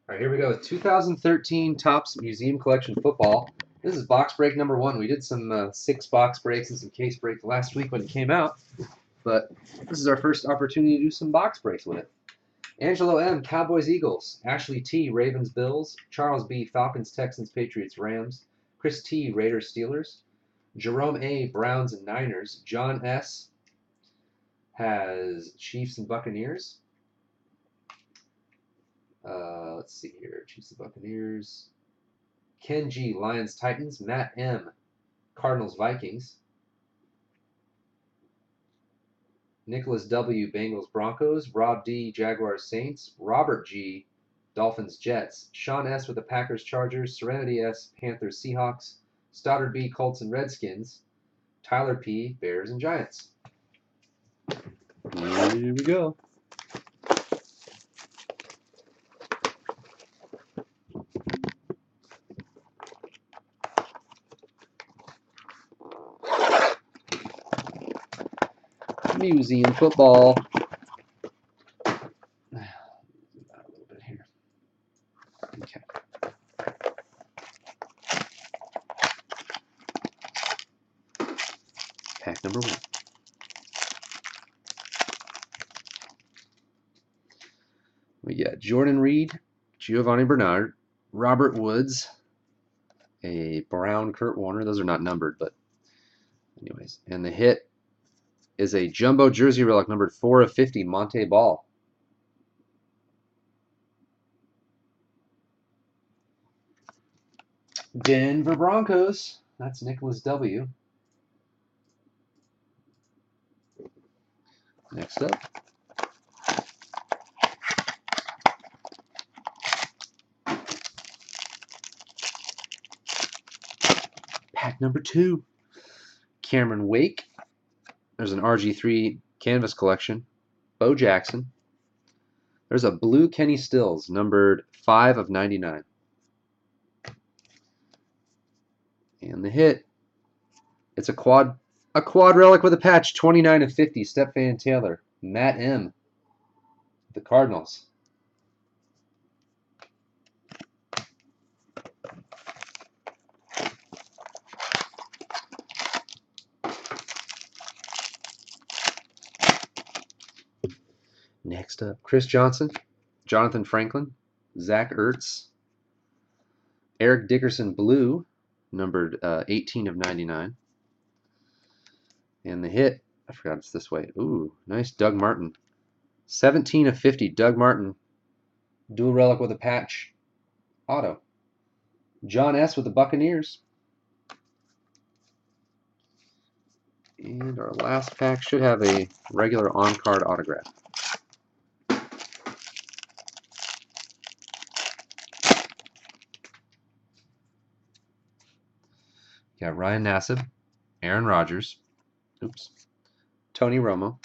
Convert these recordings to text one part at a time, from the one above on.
All right, here we go. 2013 Topps Museum Collection Football. This is box break number 1. We did some 6 box breaks and some case breaks last week when it came out, but this is our first opportunity to do some box breaks with it. Angelo M, Cowboys Eagles. Ashley T, Ravens Bills. Charles B, Falcons Texans Patriots Rams. Chris T, Raiders Steelers. Jerome A, Browns and Niners. John S has Chiefs and Buccaneers. Let's see here. Chiefs and Buccaneers. Ken G, Lions Titans. Matt M, Cardinals Vikings. Nicholas W, Bengals Broncos. Rob D, Jaguars Saints. Robert G, Dolphins Jets. Sean S with the Packers Chargers. Serenity S, Panthers Seahawks. Stoddard B, Colts and Redskins. Tyler P, Bears and Giants. Here we go. Museum football. A little bit here. Okay. Pack number 1. We got Jordan Reed, Giovanni Bernard, Robert Woods, a brown Kurt Warner. Those are not numbered, but anyways. And the hit is a jumbo jersey relic numbered 4 of 50, Monte Ball. Denver Broncos. That's Nicholas W. Next up. Pack number 2. Cameron Wake. There's an RG3 canvas collection. Bo Jackson. There's a blue Kenny Stills, numbered 5 of 99. And the hit, it's a quad relic with a patch, 29 of 50, Stepfan Taylor. Matt M, the Cardinals. Next up, Chris Johnson, Jonathan Franklin, Zach Ertz, Eric Dickerson Blue, numbered 18 of 99. And the hit, I forgot it's this way. Ooh, nice Doug Martin. 17 of 50, Doug Martin. Dual relic with a patch. Auto. John S with the Buccaneers. And our last pack should have a regular on-card autograph. Got Ryan Nassib, Aaron Rodgers, Tony Romo,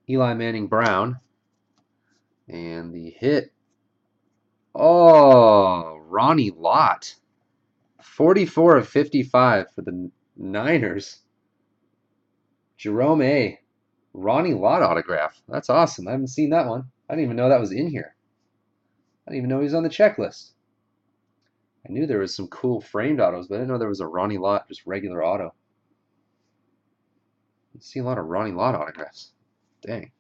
Eli Manning Brown, and the hit, Ronnie Lott, 44 of 55 for the Niners. Jerome A, Ronnie Lott autograph. That's awesome. I haven't seen that one. I didn't even know that was in here. I didn't even know he was on the checklist. I knew there was some cool framed autos, but I didn't know there was a Ronnie Lott, just regular auto. I see a lot of Ronnie Lott autographs. Dang.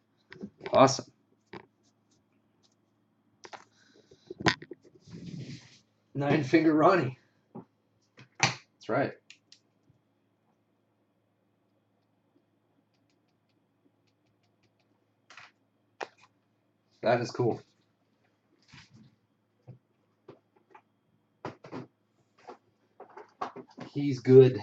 Awesome. Nine-finger Ronnie. That's right. That is cool. He's good.